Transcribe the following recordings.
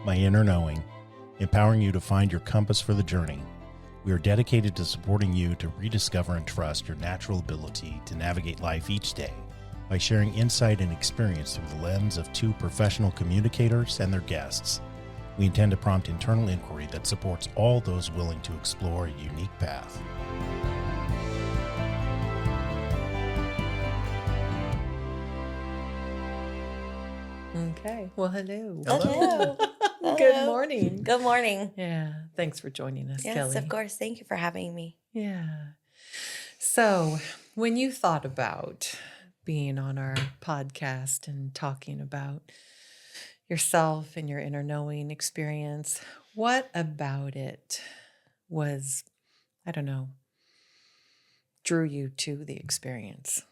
My Inner Knowing, empowering you to find your compass for the journey. We are dedicated to supporting you to rediscover and trust your natural ability to navigate life each day by sharing insight and experience through the lens of two professional communicators and their guests. We intend to prompt internal inquiry that supports all those willing to explore a unique path. Okay. Well, hello. Hello. Good morning. Good morning. Yeah. Thanks for joining us, Yes, Kelley. of course. Thank you for having me. Yeah. So, when you thought about being on our podcast and talking about yourself and your inner knowing experience, what about it was, I don't know, drew you to the experience?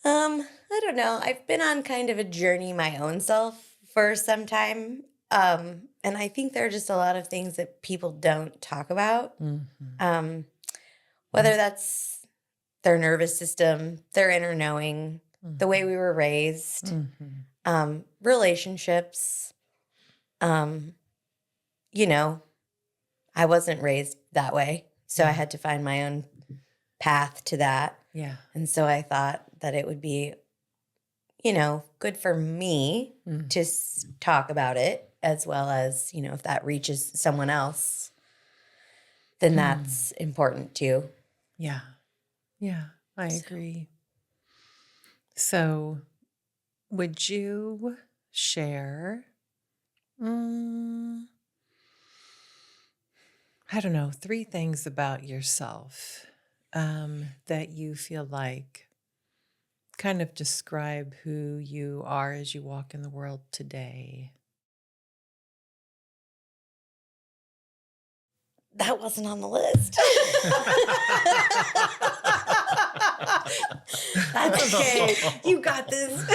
I don't know. I've been on kind of a journey my own self for some time. And I think there are just a lot of things that people don't talk about. Mm-hmm. Whether that's their nervous system, their inner knowing, the way we were raised, relationships. I wasn't raised that way. So I had to find my own path to that. Yeah. And so I thought that it would be, good for me to talk about it, as well as, if that reaches someone else, then that's important too. Yeah. Yeah, I agree. So, would you share, I don't know, 3 things about yourself that you feel like kind of describe who you are as you walk in the world today? That wasn't on the list. That's okay. You got this.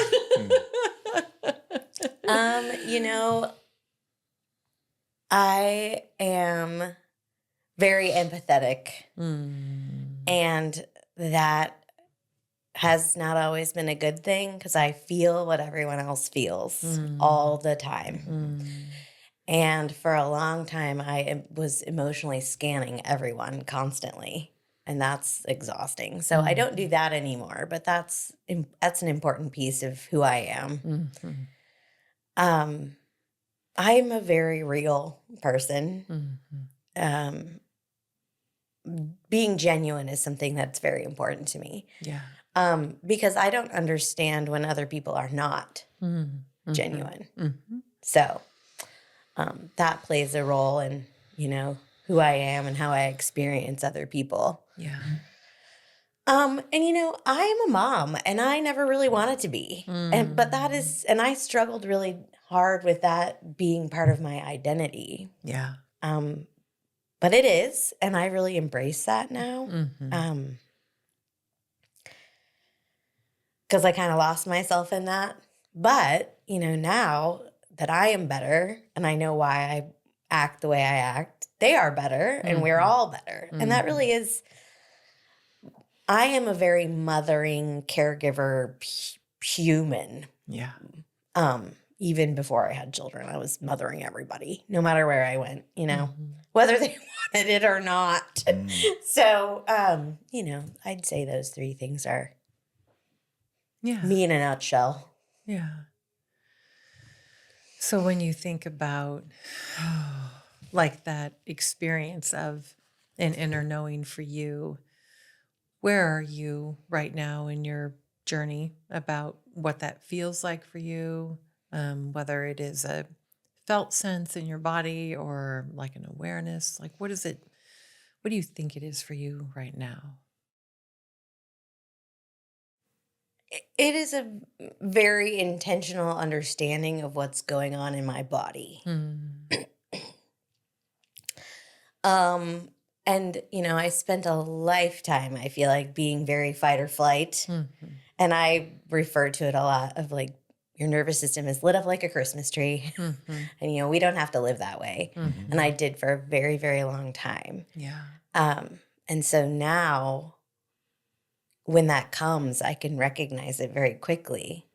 I am very empathetic, and that has not always been a good thing because I feel what everyone else feels all the time. And for a long time, I was emotionally scanning everyone constantly, and that's exhausting. So I don't do that anymore, but that's an important piece of who I am. I'm a very real person. Being genuine is something that's very important to me. Yeah. Because I don't understand when other people are not genuine. So that plays a role in, who I am and how I experience other people. Yeah. I am a mom, and I never really wanted to be. And I struggled really hard with that being part of my identity. Yeah. But it is, and I really embrace that now. Because I kind of lost myself in that. But, now that I am better and I know why I act the way I act, they are better and we're all better. And that really is, I am a very mothering, caregiver human. Yeah. Even before I had children, I was mothering everybody, no matter where I went, whether they wanted it or not. So, I'd say those 3 things are me in a nutshell. Yeah. So when you think about like that experience of an inner knowing for you, where are you right now in your journey about what that feels like for you? Whether it is a felt sense in your body or like an awareness, like what do you think it is for you right now? It is a very intentional understanding of what's going on in my body. And, I spent a lifetime, I feel like, being very fight or flight. And I refer to it a lot of like, your nervous system is lit up like a Christmas tree. And, we don't have to live that way. And I did for a very, very long time. Yeah. And so now, when that comes, I can recognize it very quickly.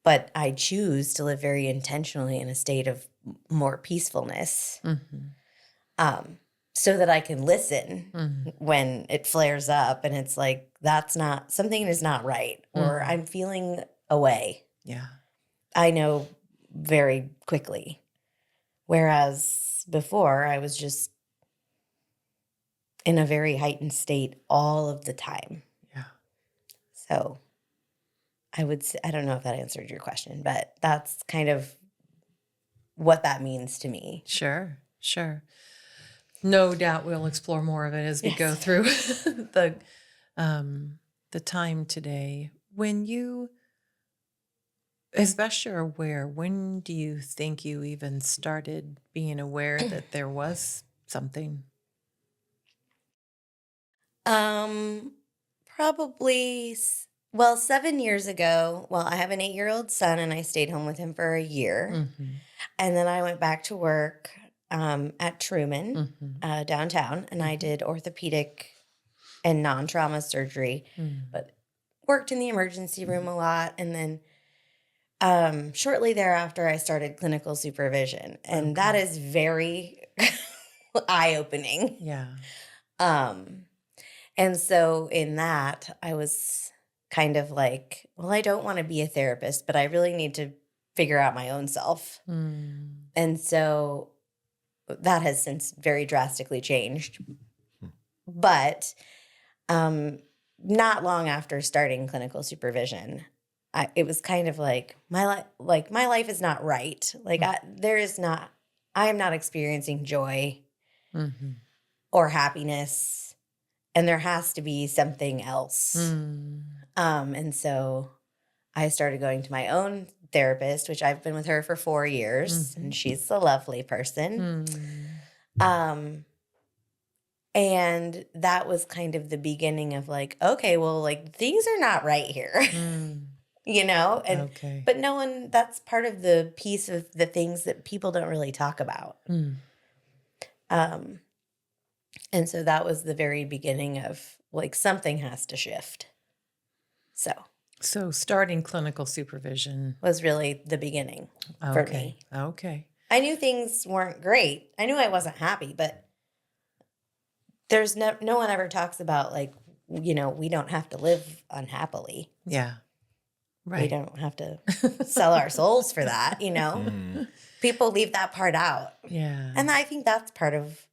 but I choose to live very intentionally in a state of more peacefulness, so that I can listen when it flares up and it's like, something is not right, or I'm feeling away. Yeah. I know very quickly. Whereas before I was just in a very heightened state all of the time. Yeah. So I would say, I don't know if that answered your question, but that's kind of what that means to me. Sure. No doubt we'll explore more of it as we go through the time today. When you, as best you're aware, when do you think you even started being aware that there was something? Probably, 7 years ago. Well, I have an 8-year-old son and I stayed home with him for a year. And then I went back to work at Truman downtown, and I did orthopedic and non-trauma surgery, but worked in the emergency room a lot. And then shortly thereafter, I started clinical supervision, and that is very eye-opening. Yeah. And so in that, I was kind of like, well, I don't want to be a therapist, but I really need to figure out my own self. And so that has since very drastically changed. But not long after starting clinical supervision, it was kind of like my life is not right. Like I am not experiencing joy or happiness. And there has to be something else. And so I started going to my own therapist, which I've been with her for 4 years, and she's a lovely person. And that was kind of the beginning of like, okay, well, like things are not right here, you know? And, but that's part of the piece of the things that people don't really talk about. And so that was the very beginning of like something has to shift. So starting clinical supervision was really the beginning for me. Okay. I knew things weren't great. I knew I wasn't happy, but there's no one ever talks about like, you know, we don't have to live unhappily. Yeah. Right. We don't have to sell our souls for that, you know? People leave that part out. Yeah. And I think that's part of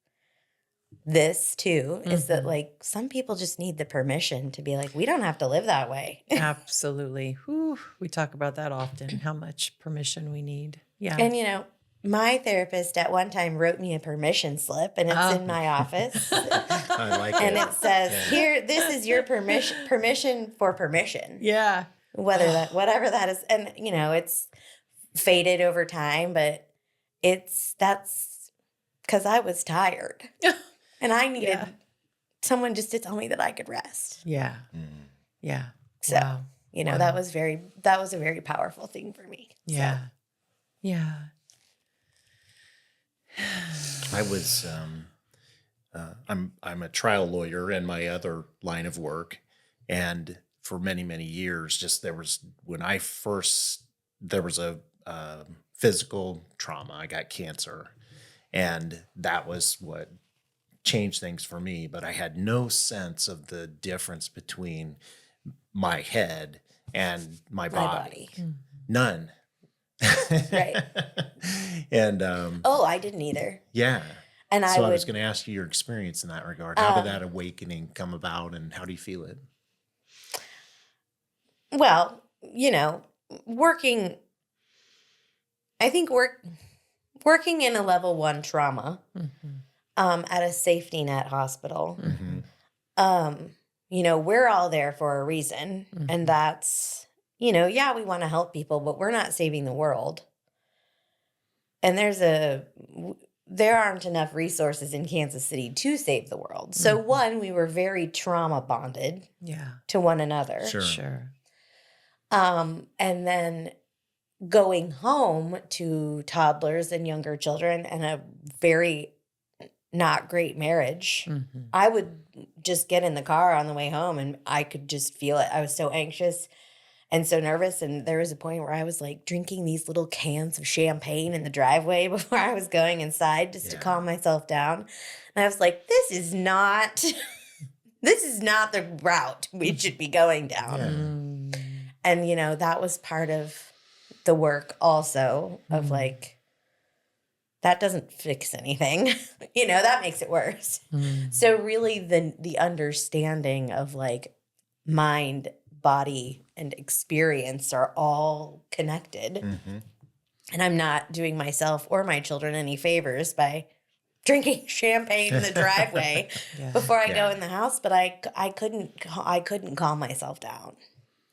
this too, is that like some people just need the permission to be like, we don't have to live that way. Absolutely. Whew. We talk about that often, how much permission we need. Yeah. And you know, my therapist at one time wrote me a permission slip, and it's in my office. I like it. And it says, here, this is your permission for permission. Yeah. Whatever that is. And you know, it's faded over time, but that's because I was tired. And I needed someone just to tell me that I could rest. Yeah. Yeah. So, you know, that was a very powerful thing for me. Yeah. So. Yeah. I was, I'm a trial lawyer in my other line of work. And for many, many years, there was a physical trauma. I got cancer, and that was what changed things for me. But I had no sense of the difference between my head and my body. None. Right. And I didn't either. Yeah. And I was going to ask you your experience in that regard. How did that awakening come about, and how do you feel it? Well, you know, working in a level 1 trauma at a safety net hospital, you know, we're all there for a reason. And that's, you know, we want to help people, but we're not saving the world. And there aren't enough resources in Kansas City to save the world. So one, we were very trauma bonded to one another. Sure. And then going home to toddlers and younger children and a very not great marriage, I would just get in the car on the way home and I could just feel it. I was so anxious. and so nervous. And there was a point where I was like drinking these little cans of champagne in the driveway before I was going inside just to calm myself down. And I was like, this is not the route we should be going down. And, you know, that was part of the work also of like, that doesn't fix anything. You know, that makes it worse. So really the understanding of like mind, body, and experience are all connected. And I'm not doing myself or my children any favors by drinking champagne in the driveway before I go in the house, but I couldn't calm myself down.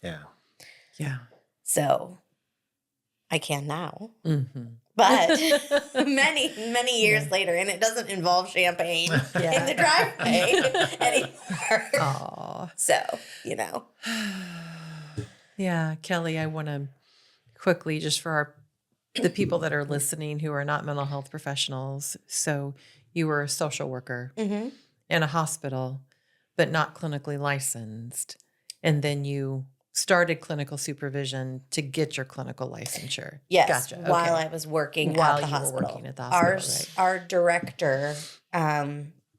Yeah. So I can now. But many years later, and it doesn't involve champagne in the driveway anymore. Aw. So, you know. Yeah, Kelley, I want to quickly, just for the people that are listening who are not mental health professionals. So you were a social worker in a hospital, but not clinically licensed. And then you started clinical supervision to get your clinical licensure. Yes, Gotcha. while Okay. I was working While at the you were hospital. working at the hospital, right. Our director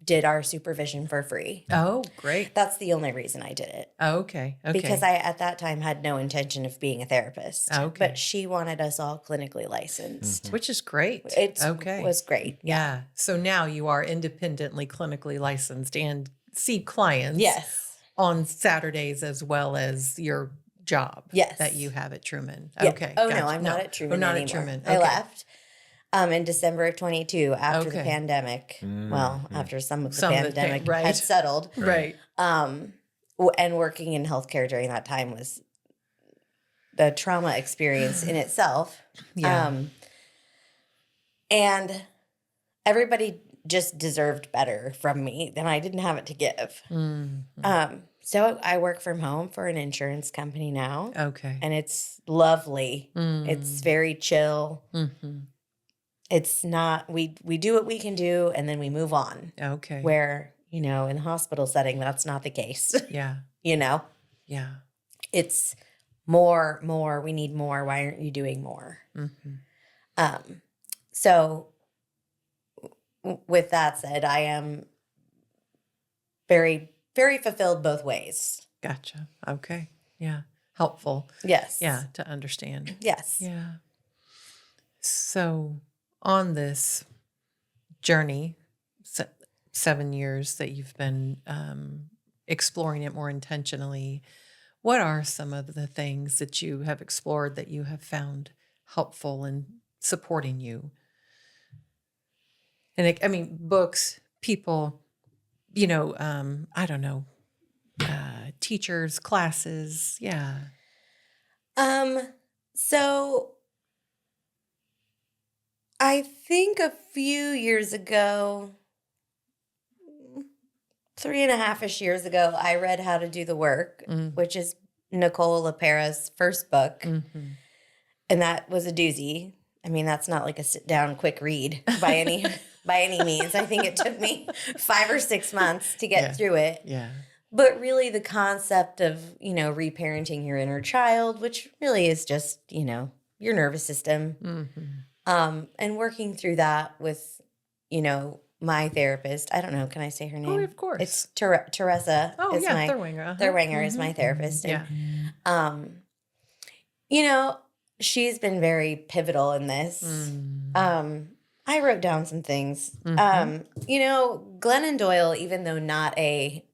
did our supervision for free. Oh, great. That's the only reason I did it. Oh, okay. Because I, at that time, had no intention of being a therapist. Okay. But she wanted us all clinically licensed. Which is great. It okay. was great. Yeah. So now you are independently clinically licensed and see clients. Yes. On Saturdays as well as your job. Yes. That you have at Truman. Yeah. Okay. Oh, gotcha. no, I'm not at Truman not anymore. At Truman. I Okay. left in December of 22 after the pandemic. Well, after some of the pandemic had settled. Right. And working in healthcare during that time was the trauma experience in itself. Yeah. And everybody just deserved better from me, and I didn't have it to give. So I work from home for an insurance company now. Okay. And it's lovely. It's very chill. It's not, we do what we can do and then we move on. Okay. Where, you know, in the hospital setting, that's not the case. Yeah. You know? Yeah. It's more, we need more. Why aren't you doing more? So with that said, I am very, very fulfilled both ways. Gotcha. Okay. Yeah. Helpful. Yes. Yeah. To understand. Yes. Yeah. So on this journey, 7 years that you've been exploring it more intentionally, what are some of the things that you have explored that you have found helpful in supporting you? And I mean, books, people, you know, I don't know, teachers, classes. Yeah. So I think a few years ago, 3.5-ish years ago, I read How to Do the Work, which is Nicole LaPera's first book. And that was a doozy. I mean, that's not like a sit down quick read by any means. I think it took me 5 or 6 months to get through it. Yeah. But really the concept of, you know, reparenting your inner child, which really is just, you know, your nervous system. And working through that with, you know, my therapist. I don't know. Can I say her name? Oh, of course. It's Theresa. Oh, yeah, Thurwinger. Thurwinger is my therapist. Yeah. And, you know, she's been very pivotal in this. I wrote down some things. You know, Glennon Doyle, even though not a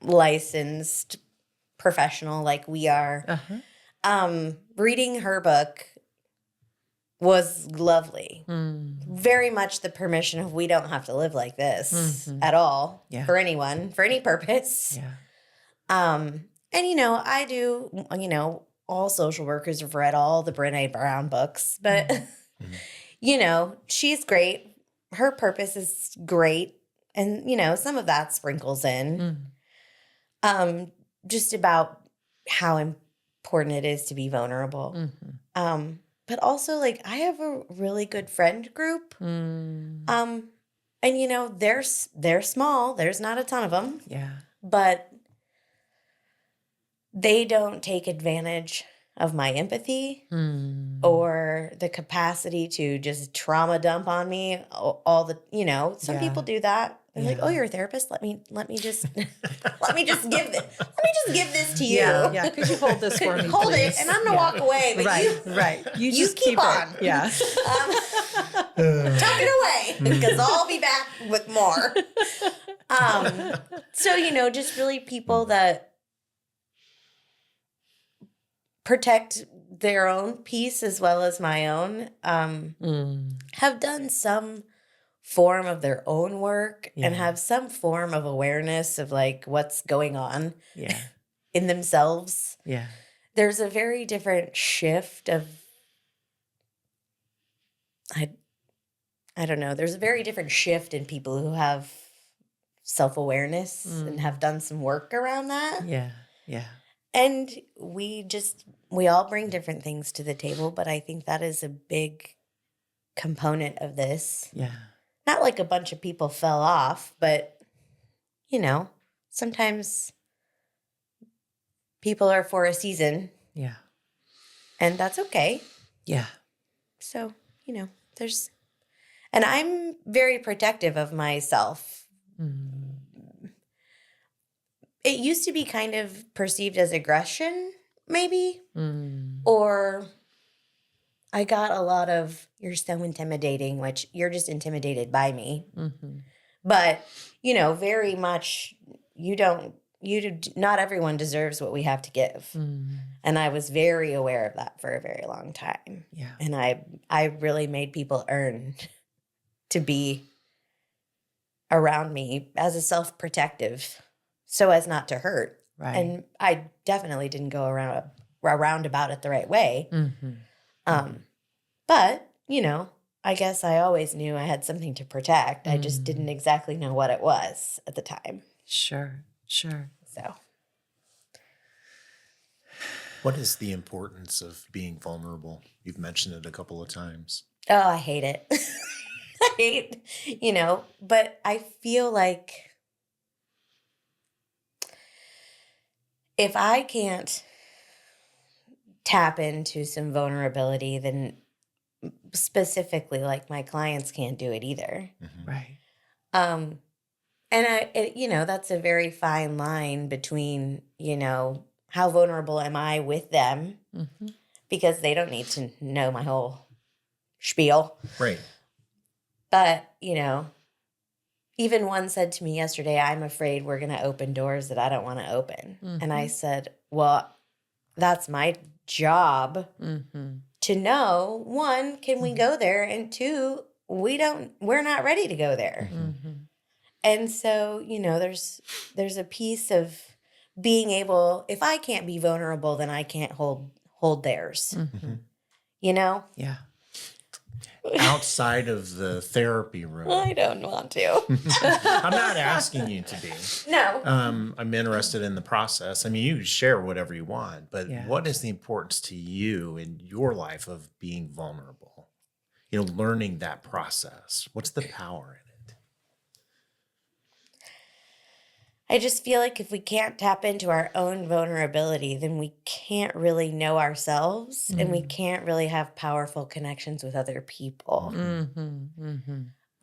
licensed professional like we are, reading her book was lovely. Very much the permission of we don't have to live like this at all for anyone, for any purpose. And, you know, I do, you know, all social workers have read all the Brené Brown books, but, you know, she's great. Her purpose is great. And, you know, some of that sprinkles in just about how important it is to be vulnerable. But also, like, I have a really good friend group. And, you know, they're small. There's not a ton of them. Yeah. But they don't take advantage of my empathy or the capacity to just trauma dump on me all the, some people do that. They're like, oh, you're a therapist. Let me just let me just give this to you. Yeah. Could you hold this for me, Hold please? it, and I'm gonna walk away. But Right. You you just keep on. it. Yeah. Tuck it away because I'll be back with more. So, just really people that protect their own peace as well as my own, have done some form of their own work and have some form of awareness of like what's going on in themselves. Yeah. There's a very different shift of, I don't know. There's a very different shift in people who have self-awareness and have done some work around that. Yeah. Yeah. And we all bring different things to the table, but I think that is a big component of this. Yeah. Not like a bunch of people fell off, but, sometimes people are for a season. Yeah. And that's okay. Yeah. So, and I'm very protective of myself. It used to be kind of perceived as aggression, maybe, or I got a lot of, you're so intimidating, which you're just intimidated by me. But, very much, not everyone deserves what we have to give. And I was very aware of that for a very long time. Yeah. And I really made people earn to be around me as a self-protective so as not to hurt. Right. And I definitely didn't go around about it the right way. But, I guess I always knew I had something to protect. I just didn't exactly know what it was at the time. Sure. So. What is the importance of being vulnerable? You've mentioned it a couple of times. Oh, I hate it. But I feel like if I can't tap into some vulnerability, then specifically, like, my clients can't do it either. Right. And that's a very fine line between, how vulnerable am I with them? Because they don't need to know my whole spiel. Right. But, even one said to me yesterday, I'm afraid we're going to open doors that I don't want to open. And I said, well, that's my job to know, one, can we go there? And two, we're not ready to go there. And so, there's a piece of being able, if I can't be vulnerable, then I can't hold theirs. Yeah. Outside of the therapy room. I don't want to. I'm not asking you to be. No. I'm interested in the process. I mean, you can share whatever you want, but Yeah. what is the importance to you in your life of being vulnerable? Learning that process. What's the power in it? I just feel like if we can't tap into our own vulnerability, then we can't really know ourselves and we can't really have powerful connections with other people. And,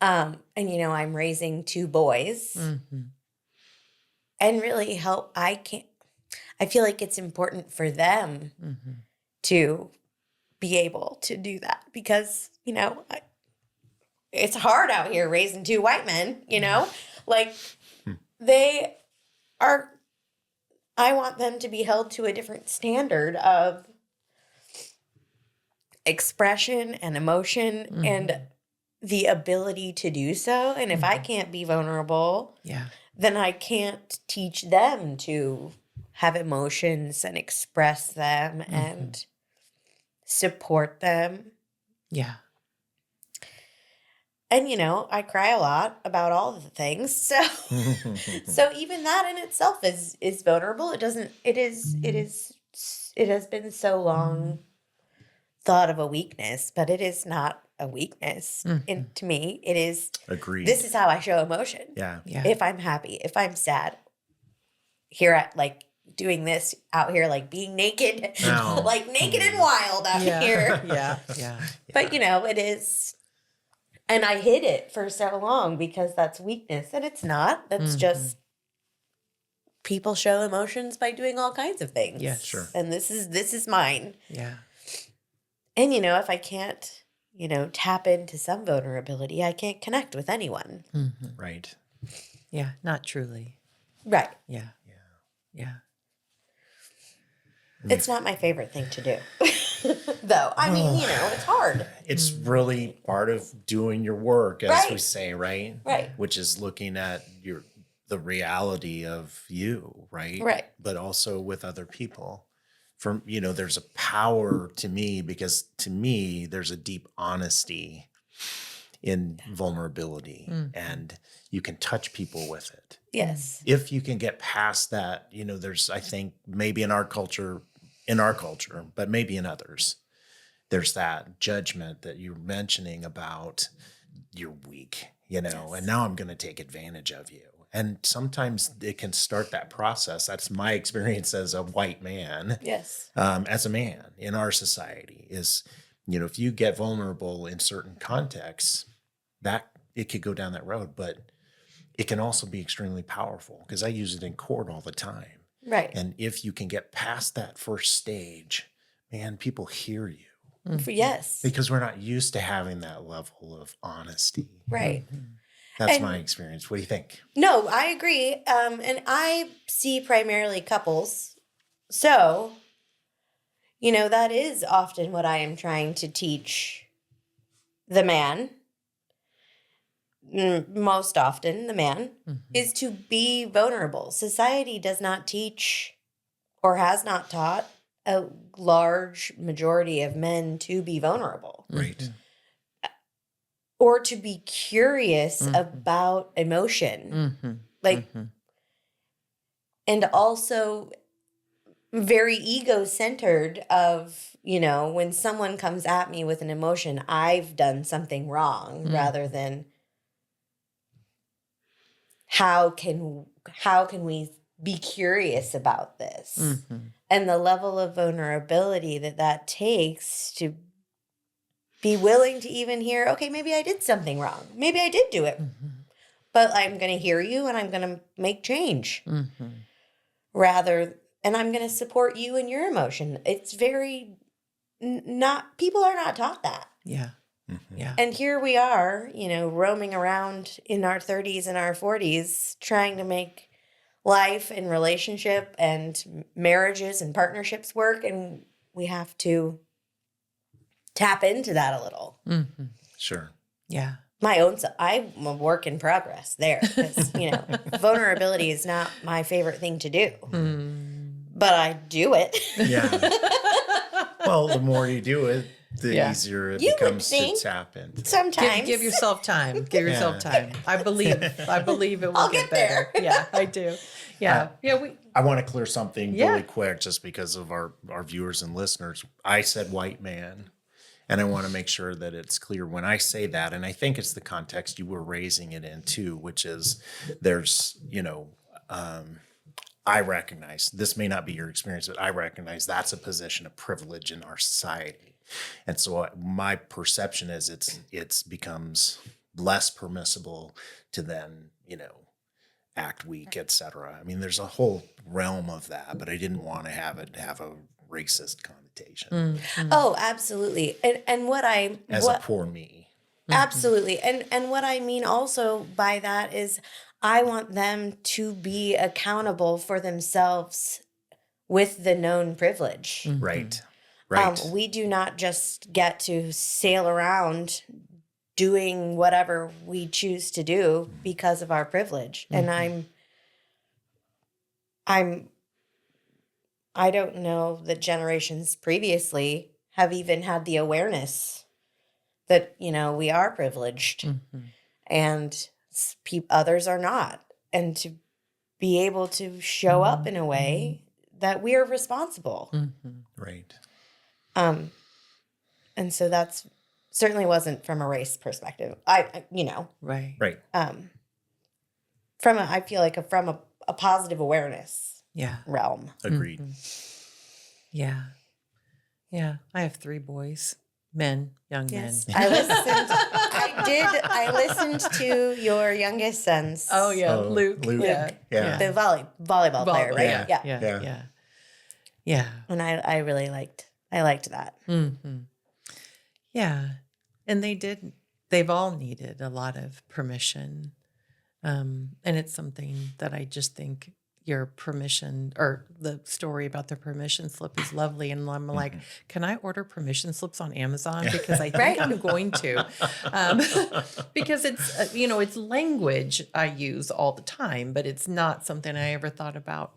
I'm raising 2 boys and really I feel like it's important for them to be able to do that because, it's hard out here raising 2 white men, like I want them to be held to a different standard of expression and emotion and the ability to do so. And if I can't be vulnerable, then I can't teach them to have emotions and express them and support them. Yeah. And, I cry a lot about all of the things. So even that in itself is vulnerable. It has been so long thought of a weakness, but it is not a weakness. And to me, it is. Agreed. This is how I show emotion. Yeah. Yeah. If I'm happy, if I'm sad, doing this out here, like being naked, No. like naked and wild out here. Yeah. But, you know, it is. And I hid it for so long because that's weakness. And it's not. That's just people show emotions by doing all kinds of things. Yes. Sure. And this is mine. Yeah. And, you know, if I can't, you know, tap into some vulnerability, I can't connect with anyone. Right. Yeah. Not truly. Right. Yeah. Yeah. It's not my favorite thing to do, though. I mean, you know, it's hard. It's really part of doing your work, as we Right. say, right? Right. Which is looking at the reality of you, right? Right. But also with other people. You know, there's a power to me because to me, there's a deep honesty in vulnerability and you can touch people with it. Yes. If you can get past that, you know, there's, I think maybe in our culture, but maybe in others, there's that judgment that you're mentioning about you're weak, you know, and now I'm going to take advantage of you. And sometimes it can start that process. That's my experience as a white man. Yes. As a man in our society is, you know, if you get vulnerable in certain contexts, that it could go down that road, but it can also be extremely powerful because I use it in court all the time. Right. And if you can get past that first stage, man, people hear you Yes. because we're not used to having that level of honesty. Right. That's And- my experience. What do you think? No, I agree. And I see primarily couples. So, you know, that is often what I am trying to teach the man. Most often, the man is to be vulnerable. Society does not teach or has not taught a large majority of men to be vulnerable Right. or to be curious about emotion. Like, and also very ego-centered of, you know, when someone comes at me with an emotion, I've done something wrong rather than how can we be curious about this? And the level of vulnerability that takes to be willing to even hear, okay, maybe I did something wrong. Maybe I did do it. But I'm going to hear you and I'm going to make change. And I'm going to support you in your emotion. It's very people are not taught that. Yeah. Yeah. And here we are, you know, roaming around in our 30s and our 40s trying to make life and relationship and marriages and partnerships work. And we have to tap into that a little. Sure. Yeah. I'm a work in progress there because, you know, vulnerability is not my favorite thing to do. But I do it. Yeah. Well, the more you do it, the Yeah. easier it You would becomes to think. tap into. Sometimes. Give yourself time. Give yourself time. I believe it will I'll get get better. there. Yeah, I do. Yeah. I want to clear something Yeah. really quick just because of our viewers and listeners. I said white man, and I want to make sure that it's clear when I say that, and I think it's the context you were raising it in too, which is there's, you know, I recognize this may not be your experience, but I recognize that's a position of privilege in our society. And so my perception is it's becomes less permissible to then, you know, act weak, etc. I mean, there's a whole realm of that, but I didn't want to have it have a racist connotation Oh, absolutely. And a poor me. absolutely. And what I mean also by that is I want them to be accountable for themselves with the known privilege. Right. Right. We do not just get to sail around doing whatever we choose to do because of our privilege. And I don't know that generations previously have even had the awareness that, you know, we are privileged and others are not. And to be able to show up in a way that we are responsible. Right. And so that's certainly wasn't from a race perspective. You know, Right. Right. I feel like from a positive awareness Yeah. realm. Agreed. Yeah. Yeah. I have 3 boys, young Yes, men. I listened to your youngest son's. Oh, yeah. Oh, Luke. Luke. Yeah. Yeah. The volleyball player, right? Yeah. Yeah. Yeah. Yeah. Yeah. And I really liked that. Mm-hmm. Yeah. And they've all needed a lot of permission. And it's something that I just think your permission or the story about the permission slip is lovely. And I'm like, can I order permission slips on Amazon? Because I think Right. I'm going to. Because it's, it's language I use all the time, but it's not something I ever thought about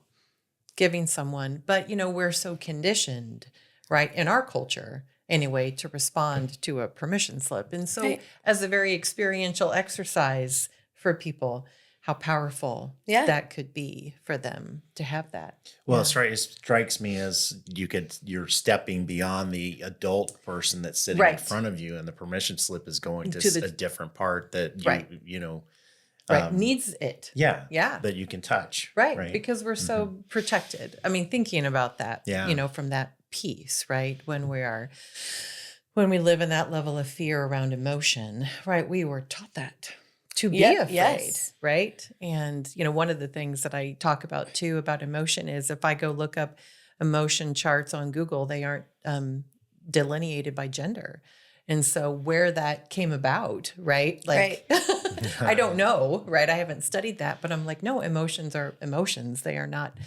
giving someone. But, we're so conditioned, right, in our culture anyway, to respond to a permission slip. And so Right. as a very experiential exercise for people, how powerful that could be for them to have that. Well, it strikes me as you're stepping beyond the adult person that's sitting in front of you, and the permission slip is going to a different part that needs it. Yeah. Yeah. That you can touch. Right. Because we're so protected. I mean, thinking about that, from that piece, right? When we live in that level of fear around emotion, right? We were taught that to be afraid, right? And, one of the things that I talk about too about emotion is if I go look up emotion charts on Google, they aren't delineated by gender. And so where that came about, right? Like, I don't know, right? I haven't studied that, but I'm like, no, emotions are emotions. They are not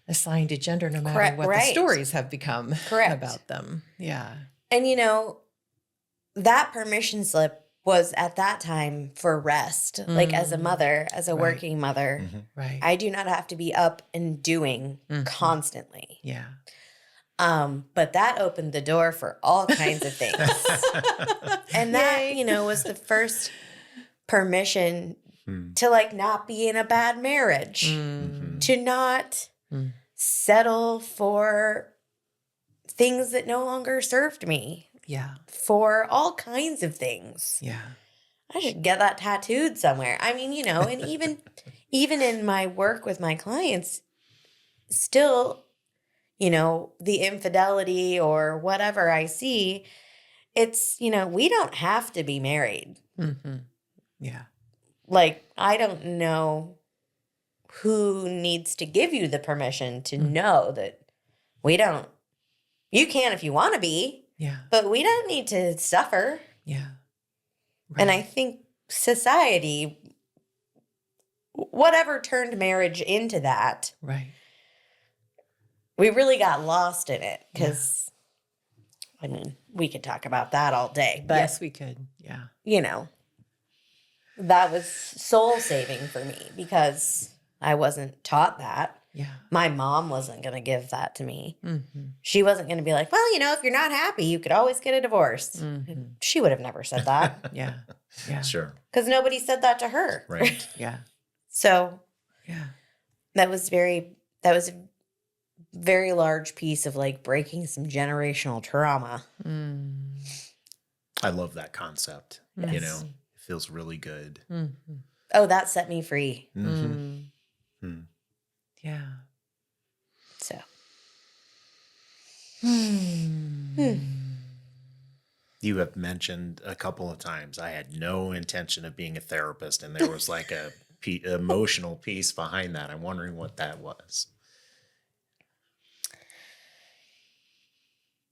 assigned to gender no matter what the stories have become about them. Yeah. And, that permission slip was at that time for rest, like as a mother, as a working mother. Right. I do not have to be up and doing constantly. Yeah. But that opened the door for all kinds of things. And that, was the first permission to not be in a bad marriage, to not settle for things that no longer served me. Yeah. For all kinds of things. Yeah. I should get that tattooed somewhere. I mean, and even in my work with my clients, still, the infidelity or whatever I see, it's, we don't have to be married. Yeah. Like, I don't know who needs to give you the permission to know that you can if you want to be. Yeah. But we don't need to suffer. Yeah. Right. And I think society, whatever turned marriage into that, right, we really got lost in it because, I mean, we could talk about that all day. But, yes, we could. Yeah. That was soul saving for me because I wasn't taught that. Yeah. My mom wasn't going to give that to me. She wasn't going to be like, well, if you're not happy, you could always get a divorce. She would have never said that. Yeah. Yeah. Sure. Because nobody said that to her. Right. Yeah. So yeah, that was a very large piece of breaking some generational trauma. I love that concept. Yes. It feels really good. Oh, that set me free. Yeah. So. You have mentioned a couple of times, I had no intention of being a therapist, and there was like a emotional piece behind that. I'm wondering what that was.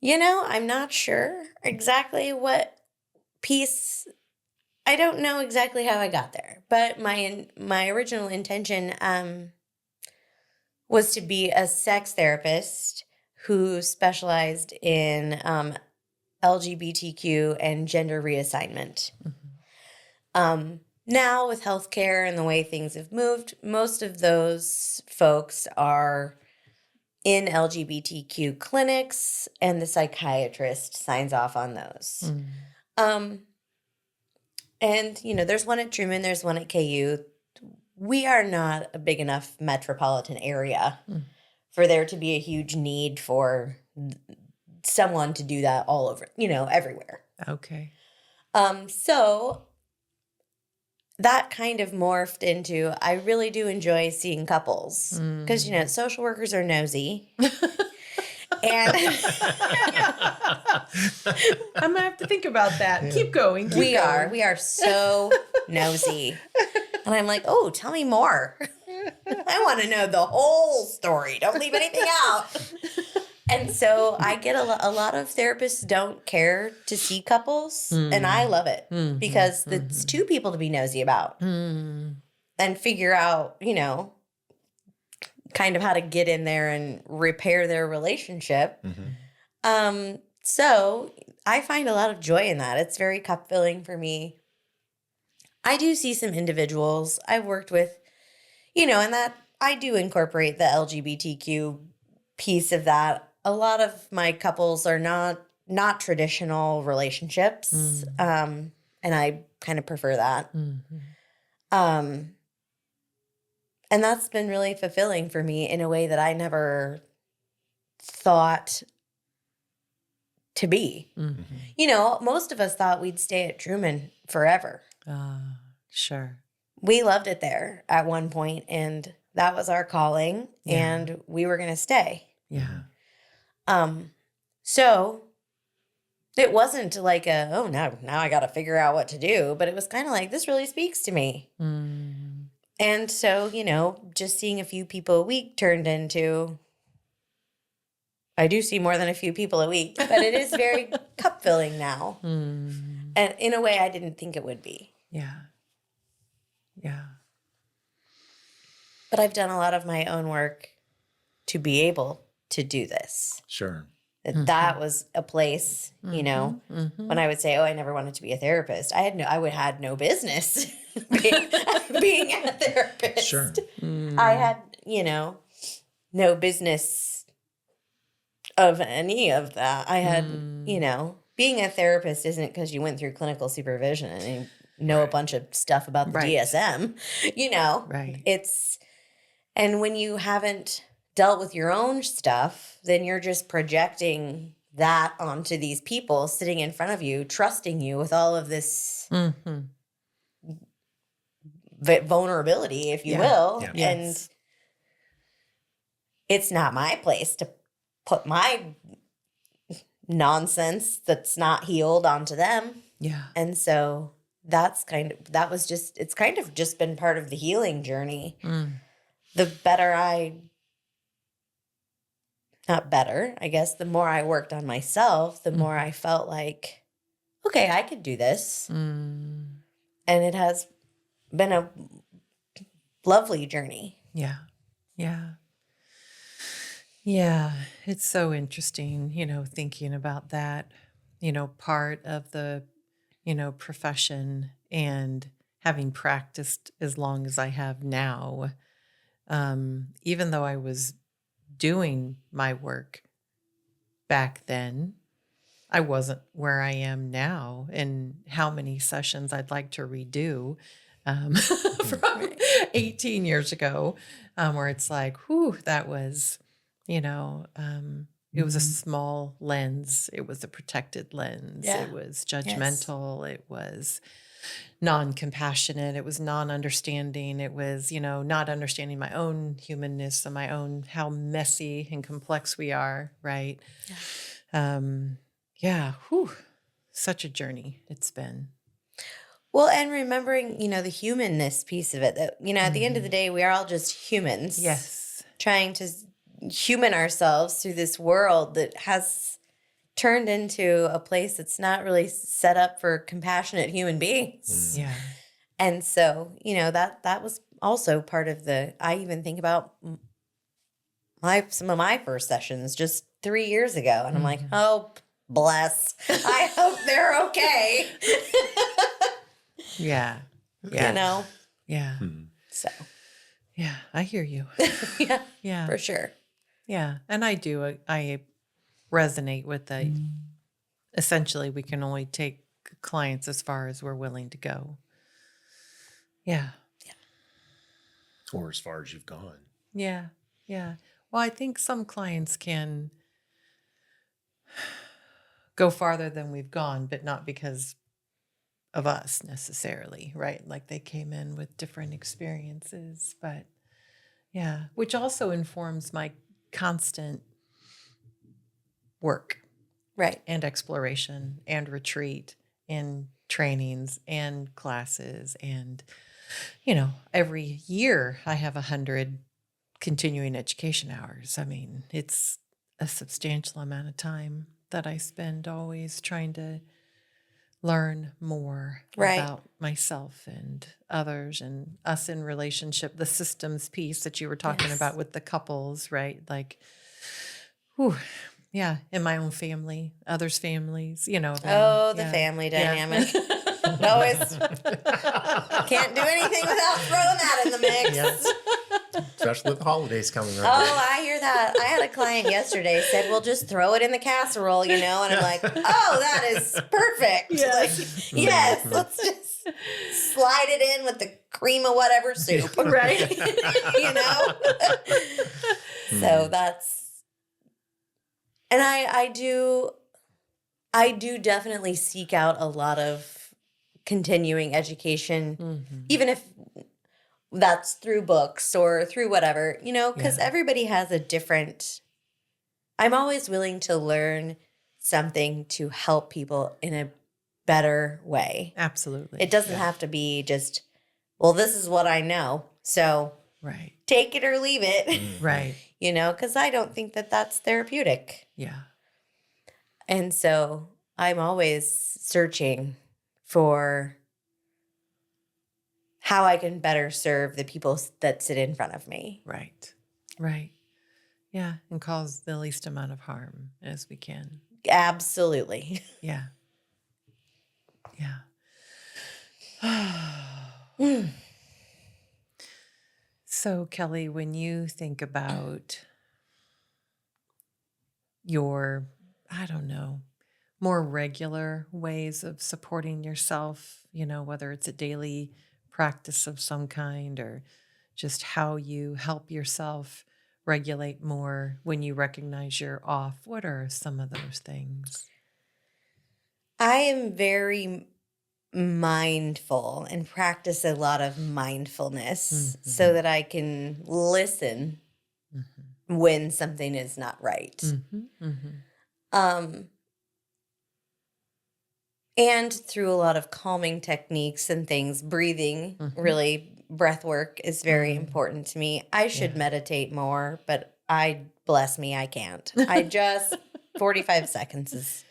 I'm not sure exactly what piece. I don't know exactly how I got there, but my original intention was to be a sex therapist who specialized in LGBTQ and gender reassignment. Now with healthcare and the way things have moved, most of those folks are in LGBTQ clinics, and the psychiatrist signs off on those. And, there's one at Truman, there's one at KU. We are not a big enough metropolitan area for there to be a huge need for someone to do that all over, everywhere. Okay. So that kind of morphed into, I really do enjoy seeing couples because, social workers are nosy. And I'm going to have to think about that. Keep going. Keep going. we are so nosy. And I'm like, oh, tell me more. I want to know the whole story. Don't leave anything out. And so I get a lot of therapists don't care to see couples, and I love it because it's two people to be nosy about and figure out, kind of how to get in there and repair their relationship. So I find a lot of joy in that. It's very cup filling for me. I do see some individuals I've worked with, and that I do incorporate the LGBTQ piece of that. A lot of my couples are not traditional relationships, and I kind of prefer that. And that's been really fulfilling for me in a way that I never thought to be. Most of us thought we'd stay at Truman forever. Sure. We loved it there at one point, and that was our calling, and we were going to stay. Yeah. So it wasn't like now I got to figure out what to do, but it was kind of like, this really speaks to me. And so, just seeing a few people a week turned into, I do see more than a few people a week, but it is very cup filling now. And in a way I didn't think it would be. Yeah. Yeah. But I've done a lot of my own work to be able to do this. Sure. That was a place, when I would say, I never wanted to be a therapist. I had no business being a therapist. Sure. I had, no business of any of that. I had, being a therapist isn't because you went through clinical supervision and you know a bunch of stuff about the DSM, Right. And when you haven't dealt with your own stuff, then you're just projecting that onto these people sitting in front of you, trusting you with all of this vulnerability, if you will. Yeah. Yes. And it's not my place to put my nonsense that's not healed onto them. Yeah. And so it's kind of just been part of the healing journey. The the more I worked on myself, the more I felt like, okay, I could do this. And it has been a lovely journey. Yeah. Yeah. Yeah. It's so interesting, thinking about that, part of the, profession and having practiced as long as I have now. Even though I was doing my work back then, I wasn't where I am now, and how many sessions I'd like to redo from 18 years ago, where it's like, whew, that was, it was a small lens. It was a protected lens. Yeah. It was judgmental. Yes. It was non-compassionate. It was non-understanding. It was, not understanding my own humanness and my own, how messy and complex we are. Right. Yeah. Whew, such a journey it's been. Well, and remembering, the humanness piece of it, that, at the end of the day, we are all just humans. Yes. Trying to human ourselves through this world that has turned into a place that's not really set up for compassionate human beings. Yeah. And so, that was also part of I even think about some of my first sessions just 3 years ago. And I'm like, oh, bless. I hope they're okay. Yeah. Yeah. Yeah. So. Yeah, I hear you. Yeah. Yeah. For sure. Yeah. And I do. I resonate with essentially, we can only take clients as far as we're willing to go. Yeah. Yeah. Or as far as you've gone. Yeah. Yeah. Well, I think some clients can go farther than we've gone, but not because of us necessarily, right? Like they came in with different experiences, but yeah, which also informs my constant work Right. and exploration and retreat and trainings and classes. And, every year I have 100 continuing education hours. I mean, it's a substantial amount of time that I spend always trying to learn more Right. about myself and others and us in relationship, the systems piece that you were talking Yes. about with the couples, right? Like, whew, yeah, in my own family, others' families, The yeah. family Yeah. dynamic. Always can't do anything without throwing that in the mix. Yes. Especially with the holidays coming around. Oh, I hear that. I had a client yesterday said, "Well, just throw it in the casserole, and I'm like, "Oh, that is perfect." Yes. Like, yes, let's just slide it in with the cream of whatever soup, Right. So that's, and I do definitely seek out a lot of continuing education, even if that's through books or through whatever, because everybody has a different. I'm always willing to learn something to help people in a better way. Absolutely. It doesn't have to be just, well, this is what I know, so Right. take it or leave it, Right. because I don't think that that's therapeutic. Yeah. And so I'm always searching for how I can better serve the people that sit in front of me. Right. Right. Yeah. And cause the least amount of harm as we can. Absolutely. Yeah. Yeah. So, Kelley, when you think about your, I don't know, more regular ways of supporting yourself, whether it's a daily practice of some kind or just how you help yourself regulate more when you recognize you're off, what are some of those things? I am very mindful and practice a lot of mindfulness so that I can listen when something is not right. And through a lot of calming techniques and things, breathing, really, breath work is very important to me. I should meditate more, but bless me, I can't. I just, 45 seconds is,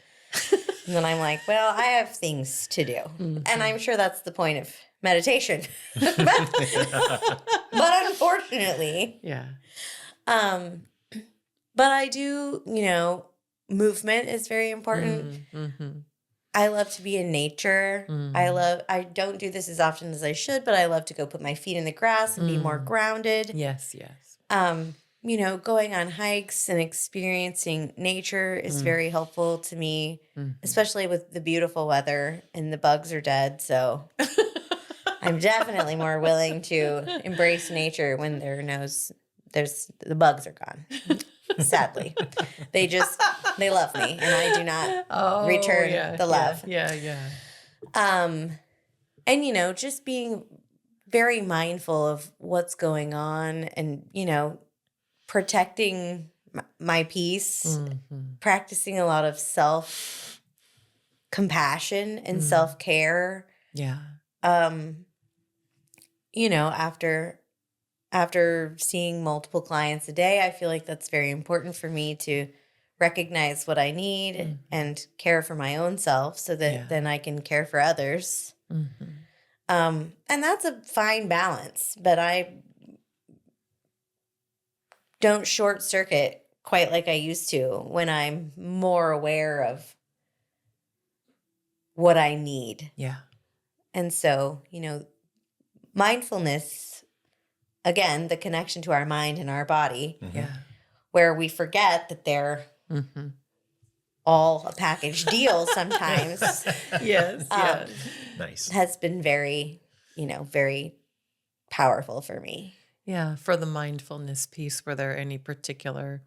and then I'm like, well, I have things to do. And I'm sure that's the point of meditation. But unfortunately, Yeah. but I do, movement is very important. I love to be in nature. I don't do this as often as I should, but I love to go put my feet in the grass and be more grounded. Yes, yes. Going on hikes and experiencing nature is very helpful to me, especially with the beautiful weather and the bugs are dead. So I'm definitely more willing to embrace nature when the bugs are gone. Sadly, they love me, and I do not return the love. Yeah. And just being very mindful of what's going on, and protecting my peace, practicing a lot of self-compassion and self-care. Yeah. After seeing multiple clients a day, I feel like that's very important for me to recognize what I need and care for my own self so that then I can care for others. And that's a fine balance, but I don't short circuit quite like I used to when I'm more aware of what I need. Yeah. And so, mindfulness, again, the connection to our mind and our body, Yeah. where we forget that they're all a package deal sometimes, Yes. Nice. has been very, very powerful for me. Yeah. For the mindfulness piece, were there any particular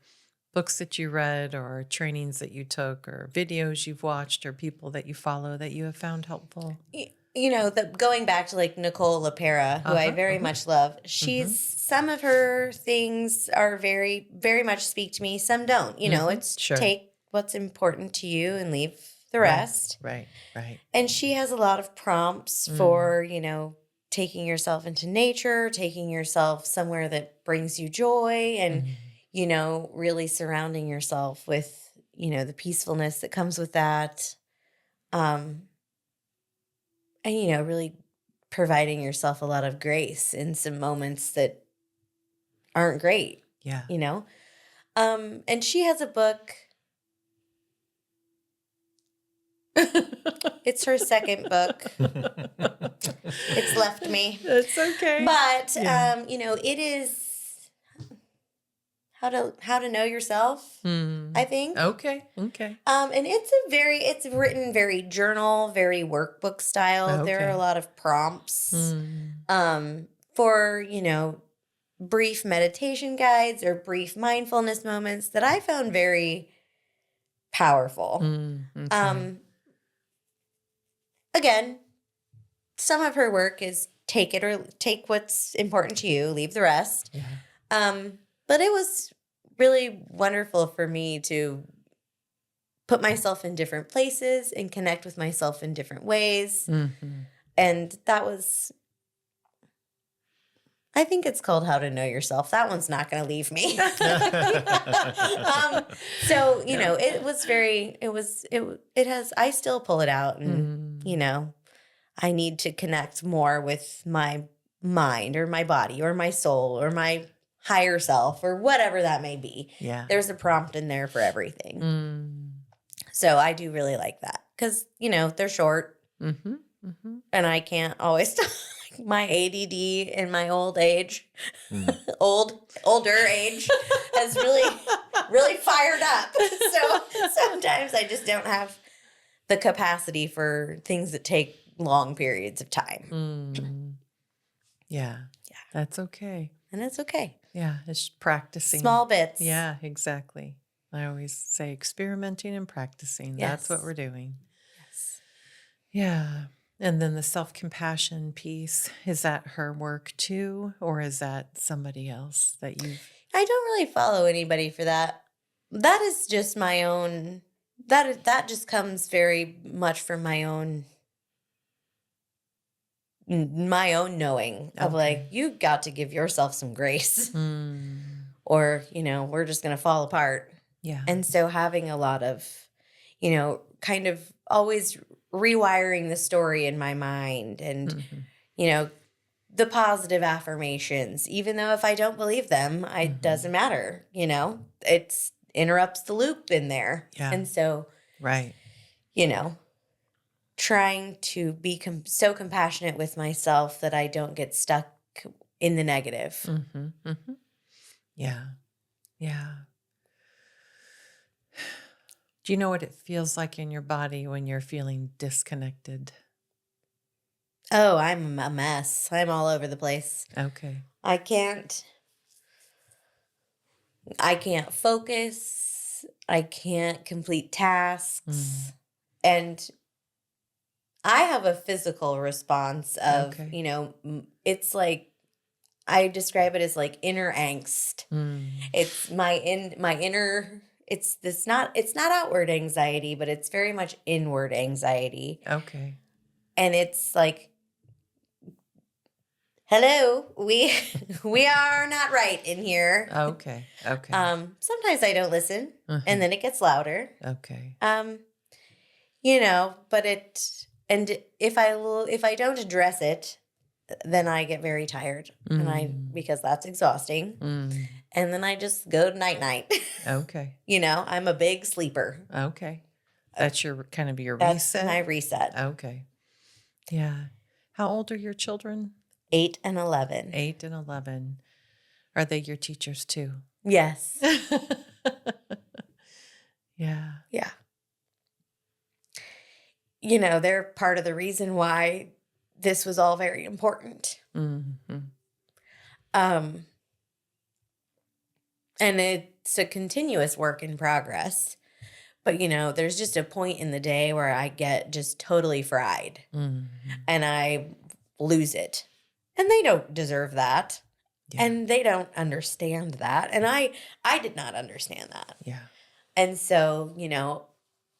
books that you read or trainings that you took or videos you've watched or people that you follow that you have found helpful? going back to like Nicole LaPera, who I very much love, some of her things are very, very much speak to me. Some don't, it's take what's important to you and leave the rest. Right. And she has a lot of prompts for, taking yourself into nature, taking yourself somewhere that brings you joy and, really surrounding yourself with, the peacefulness that comes with that. And, really providing yourself a lot of grace in some moments that aren't great. Yeah. And she has a book. It's her second book. It's left me. That's okay. But it is how to know yourself, I think. Okay. And it's written very journal, very workbook style. Okay. There are a lot of prompts for, brief meditation guides or brief mindfulness moments that I found very powerful. Again, some of her work is take what's important to you, leave the rest. Yeah. But it was really wonderful for me to put myself in different places and connect with myself in different ways. And that was, I think it's called How to Know Yourself. That one's not going to leave me. It was very, I still pull it out and, I need to connect more with my mind or my body or my soul or my higher self or whatever that may be. Yeah. There's a prompt in there for everything. So I do really like that because, they're short and I can't always my ADD in my old age, older age has really fired up. So sometimes I just don't have the capacity for things that take long periods of time. Yeah. That's okay. And it's okay. Yeah. It's practicing. Small bits. Yeah, exactly. I always say experimenting and practicing. Yes. That's what we're doing. Yes. Yeah. And then the self-compassion piece, is that her work too? Or is that somebody else that you've... I don't really follow anybody for that. That is just my own, that just comes very much from my own knowing of like, you got to give yourself some grace or, we're just going to fall apart. Yeah. And so having a lot of, kind of always rewiring the story in my mind and, the positive affirmations, even though if I don't believe them, it doesn't matter, it interrupts the loop in there. Yeah. And so, right. Trying to be so compassionate with myself that I don't get stuck in the negative. Yeah. Yeah. Do you know what it feels like in your body when you're feeling disconnected? Oh, I'm a mess. I'm all over the place. Okay. I can't focus. I can't complete tasks. And I have a physical response of, it's like, I describe it as like inner angst. It's my inner, it's not outward anxiety, but it's very much inward anxiety. Okay. And it's like, hello, we are not right in here. Okay. Sometimes I don't listen and then it gets louder. Okay. But if I don't address it, then I get very tired because that's exhausting. And then I just go to night. Okay. I'm a big sleeper. Okay. That's your kind of your That's reset? my reset. Okay. Yeah. How old are your children? 8 and 11. 8 and 11. Are they your teachers too? Yes. Yeah. Yeah. They're part of the reason why this was all very important. And it's a continuous work in progress. But, there's just a point in the day where I get just totally fried and I lose it. And they don't deserve that. Yeah. And they don't understand that. And I did not understand that. Yeah. And so,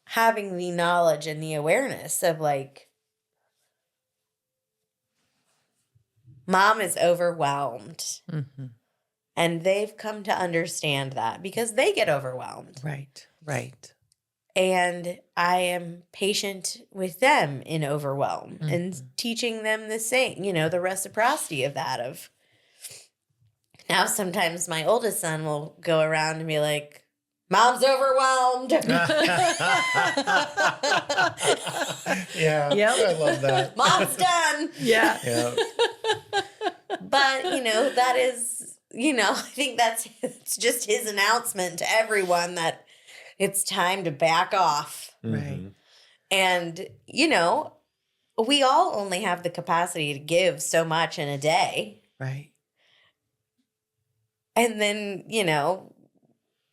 having the knowledge and the awareness of like, mom is overwhelmed. Mm-hmm. And they've come to understand that because they get overwhelmed. Right. Right. And I am patient with them in overwhelm and Mm-hmm. teaching them the same, the reciprocity of that. Of now, sometimes my oldest son will go around and be like, mom's overwhelmed. Yeah. Yep. I love that. Mom's done. Yeah. Yeah. But, that is, I think it's just his announcement to everyone that it's time to back off. Right. And, we all only have the capacity to give so much in a day. Right. And then,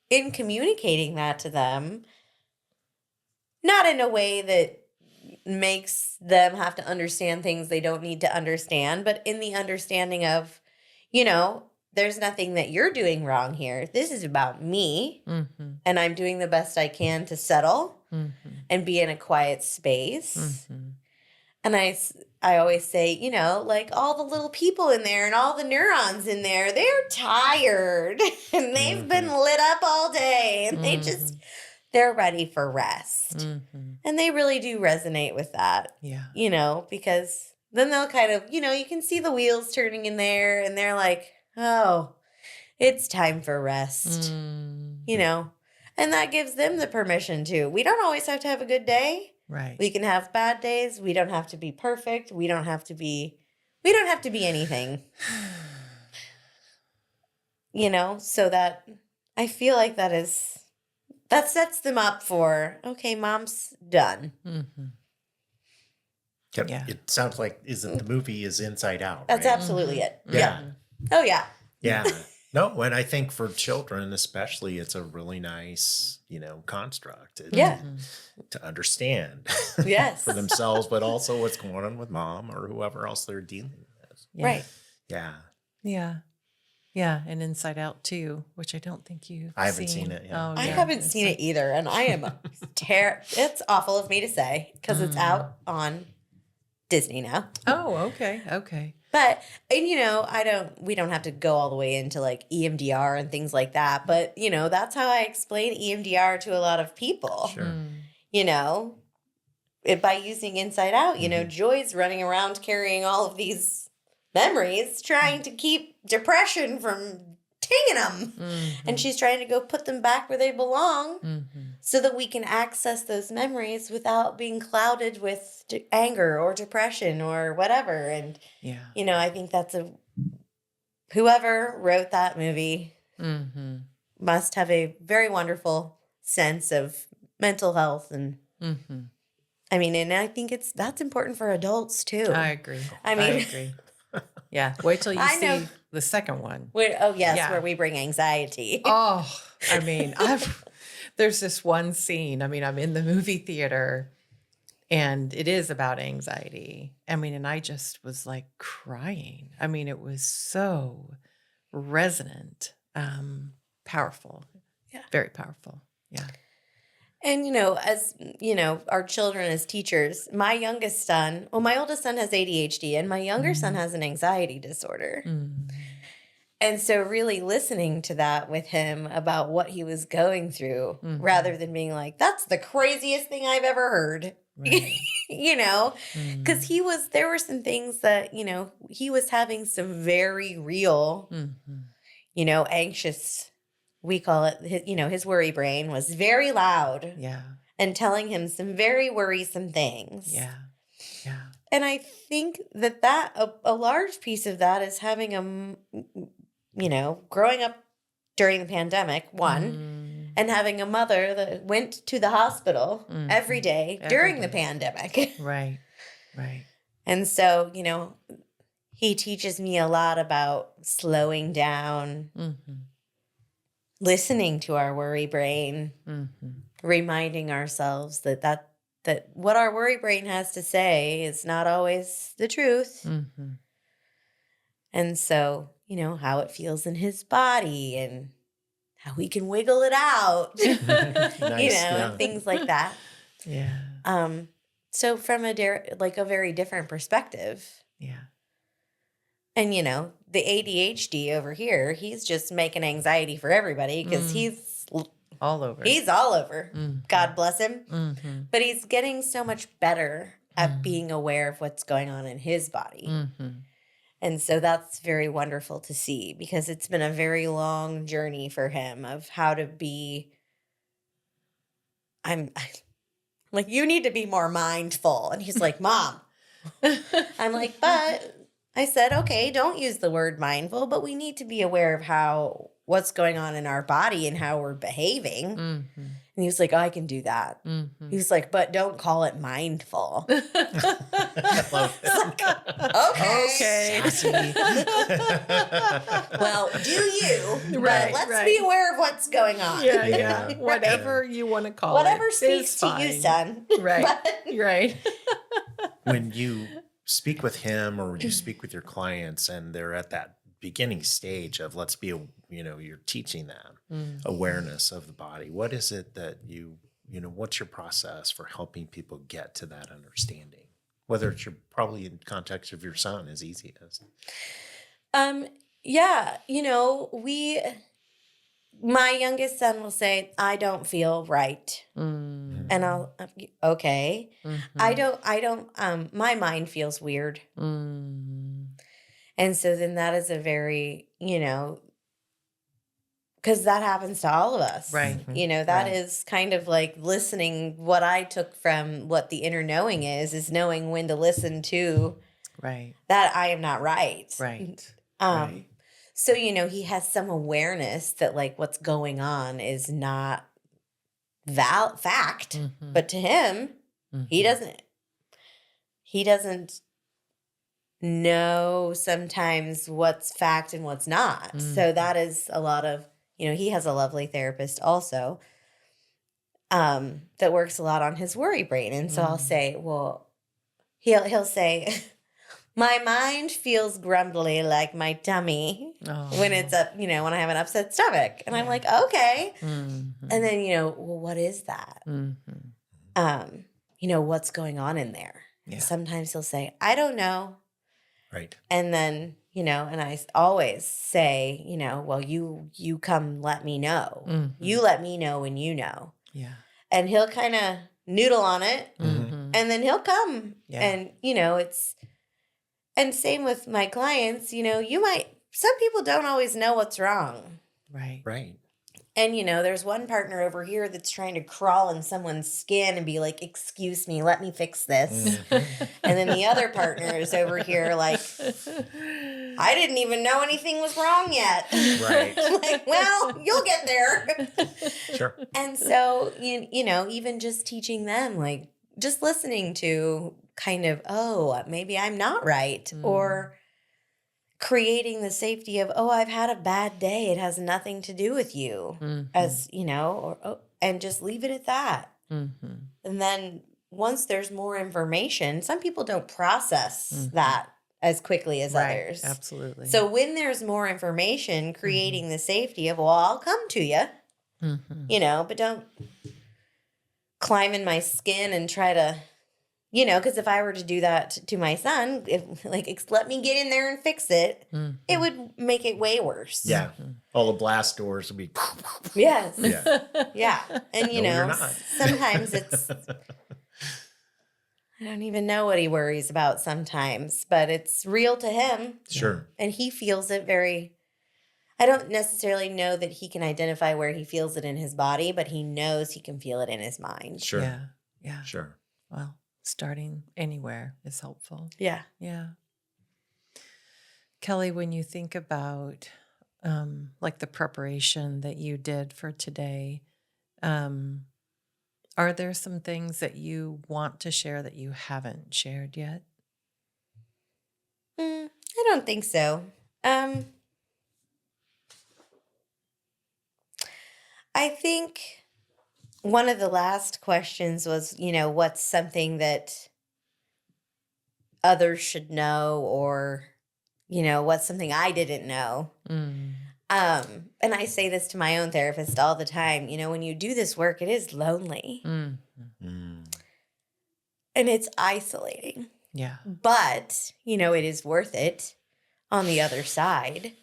in communicating that to them, not in a way that makes them have to understand things they don't need to understand, but in the understanding of, there's nothing that you're doing wrong here. This is about me, Mm-hmm. and I'm doing the best I can to settle Mm-hmm. and be in a quiet space. Mm-hmm. And I always say, like all the little people in there and all the neurons in there, they're tired and they've been lit up all day and they're ready for rest. Mm-hmm. And they really do resonate with that, Yeah. because then they'll kind of, you can see the wheels turning in there and they're like, oh, it's time for rest, and that gives them the permission to. We don't always have to have a good day. Right. We can have bad days. We don't have to be perfect. We don't have to be anything. So that I feel like that sets them up for, okay, mom's done. Mm-hmm. Yeah. It sounds like the movie is Inside Out. That's right? absolutely it. Yeah. Oh, yeah. Yeah. No, and I think for children especially, it's a really nice, construct to understand Yes. for themselves, but also what's going on with mom or whoever else they're dealing with. Yeah. Right. Yeah. Yeah. Yeah. And Inside Out too, which I don't think you've I haven't seen it, yeah. I haven't seen it either, and I am it's awful of me to say because it's out on Disney now. Oh, okay. Okay. But, and we don't have to go all the way into like EMDR and things like that. But, that's how I explain EMDR to a lot of people. Sure. By using Inside Out, Joy's running around carrying all of these memories, trying to keep depression from taking them. Mm-hmm. And she's trying to go put them back where they belong Mm-hmm. so that we can access those memories without being clouded with anger or depression or whatever. And, Yeah. I think that's whoever wrote that movie Mm-hmm. must have a very wonderful sense of mental health. And Mm-hmm. and I think that's important for adults too. I agree. I I mean- agree. Yeah. Wait till you I see know. the second one. Yes, Yeah. where we bring anxiety. Oh, there's this one scene. I'm in the movie theater and it is about anxiety. And I just was like crying. it was so resonant, powerful. Yeah. Very powerful. Yeah. And, as, our children as teachers, my oldest son has ADHD and my younger son has an anxiety disorder. Mm. And so really listening to that with him about what he was going through rather than being like, that's the craziest thing I've ever heard, Right. because there were some things that, he was having some very real, Mm-hmm. Anxious, we call it, his worry brain was very loud Yeah. and telling him some very worrisome things. Yeah. Yeah. And I think that a large piece of that is having growing up during the pandemic, and having a mother that went to the hospital every day during the pandemic. Right. Right. And so, he teaches me a lot about slowing down, Mm-hmm. listening to our worry brain, Mm-hmm. reminding ourselves that what our worry brain has to say is not always the truth. Mm-hmm. And so, how it feels in his body and how we can wiggle it out, Nice. Yeah. things like that. Yeah. So from a very different perspective. Yeah. And, the ADHD over here, he's just making anxiety for everybody because he's All over. He's all over. Mm-hmm. God bless him. Mm-hmm. But he's getting so much better at being aware of what's going on in his body. Mm-hmm. And so that's very wonderful to see because it's been a very long journey for him of how to be. I'm like, you need to be more mindful. And he's like, Mom. I'm like, but I said, okay, don't use the word mindful, but we need to be aware of what's going on in our body and how we're behaving. Mm-hmm. And he was like, oh, I can do that. Mm-hmm. He was like, but don't call it mindful. I love it. Okay. Well, do you? Right, But let's right. be aware of what's going on. Yeah, Yeah. yeah. Whatever you want to call Whatever it. speaks is to you, fine. son. Right. But- Right. When you speak with him or when you speak with your clients and they're at that beginning stage of you're teaching them awareness of the body, what is it that what's your process for helping people get to that understanding? Whether it's probably in context of your son as easy as. Yeah, my youngest son will say, I don't feel right. Mm-hmm. And I'll, okay. I don't, my mind feels weird. Mm-hmm. And so then that is a very, because that happens to all of us. Right. That Right. is kind of like listening. What I took from what the inner knowing is knowing when to listen to Right. that I am not right. Right. Right. So, he has some awareness that like what's going on is not fact, Mm-hmm. but to him, he doesn't know sometimes what's fact and what's not. So that is a lot of, he has a lovely therapist also that works a lot on his worry brain. And so I'll say, well, he'll say, my mind feels grumbly like my tummy when it's up, when I have an upset stomach. And I'm like, okay. Mm-hmm. And then, well, what is that? Mm-hmm. What's going on in there? Yeah. Sometimes he'll say, I don't know. Right. And then, and I always say, well, you come let me know. Mm-hmm. You let me know when you know. Yeah. And he'll kind of noodle on it. Mm-hmm. And then he'll come. Yeah. And, and same with my clients, some people don't always know what's wrong. Right. Right. And, there's one partner over here that's trying to crawl in someone's skin and be like, excuse me, let me fix this. And then the other partner is over here like, I didn't even know anything was wrong yet. Right. Like, well, you'll get there. Sure. And so, even just teaching them, like, just listening to kind of, oh, maybe I'm not right. Or creating the safety of, oh, I've had a bad day. It has nothing to do with you, as and just leave it at that. Mm-hmm. And then once there's more information, some people don't process that as quickly as others. Absolutely. So when there's more information, creating the safety of, well, I'll come to you, but don't climb in my skin and try to, because if I were to do that to my son, let me get in there and fix it, it would make it way worse. Yeah. All the blast doors would be. Yes. Yeah. Yeah. And, No, you're not. sometimes it's, I don't even know what he worries about sometimes, but it's real to him. Sure. And he feels it I don't necessarily know that he can identify where he feels it in his body, but he knows he can feel it in his mind. Sure. Yeah. Yeah. Sure. Well, starting anywhere is helpful. Yeah. Yeah. Kelley, when you think about like the preparation that you did for today, are there some things that you want to share that you haven't shared yet? I don't think so. I think one of the last questions was, what's something that others should know, or, what's something I didn't know. And I say this to my own therapist all the time. When you do this work, it is lonely and it's isolating. Yeah. But, it is worth it on the other side.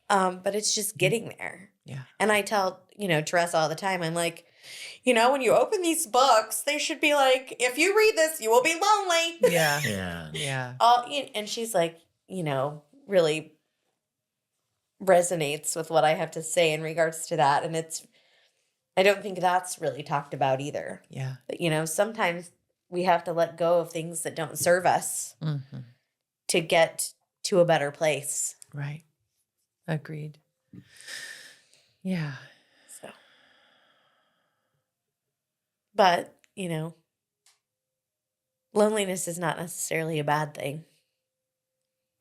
But it's just getting there. Yeah. And I tell, Theresa all the time, I'm like, when you open these books, they should be like, if you read this, you will be lonely. Yeah. Yeah. Yeah. And she's like, really resonates with what I have to say in regards to that. And I don't think that's really talked about either. Yeah. But, sometimes we have to let go of things that don't serve us to get to a better place. Right. Agreed. Yeah. So, but, loneliness is not necessarily a bad thing.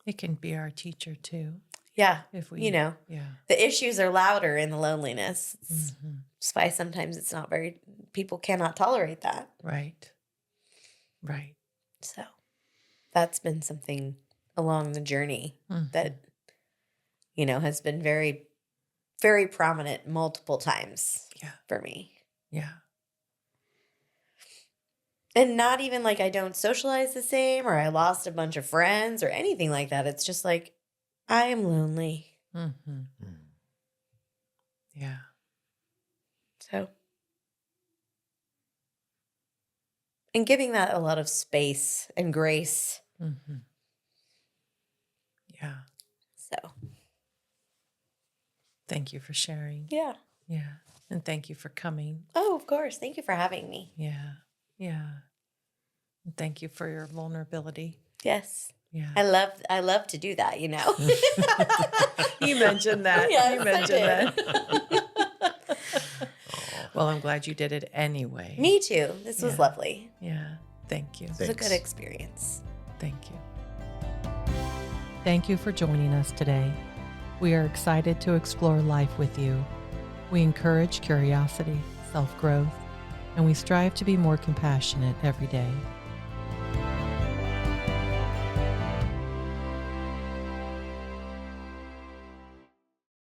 It can be our teacher too. Yeah. If we, Yeah. The issues are louder in the loneliness. That's why sometimes it's not people cannot tolerate that. Right. Right. So that's been something along the journey that, has been very, very prominent multiple times for me. Yeah. And not even like I don't socialize the same or I lost a bunch of friends or anything like that. It's just like, I am lonely. Yeah. So, and giving that a lot of space and grace. Yeah. So, thank you for sharing. yeah. Yeah. And thank you for coming. Oh, of course. Thank you for having me. Yeah. Yeah. And thank you for your vulnerability. Yes. Yeah. I love to do that, You mentioned that. Yes, you I mentioned did. that. Well, I'm glad you did it anyway. Me too. This was lovely. Yeah. Thank you. It was a good experience. Thank you. Thank you for joining us today. We are excited to explore life with you. We encourage curiosity, self-growth, and we strive to be more compassionate every day.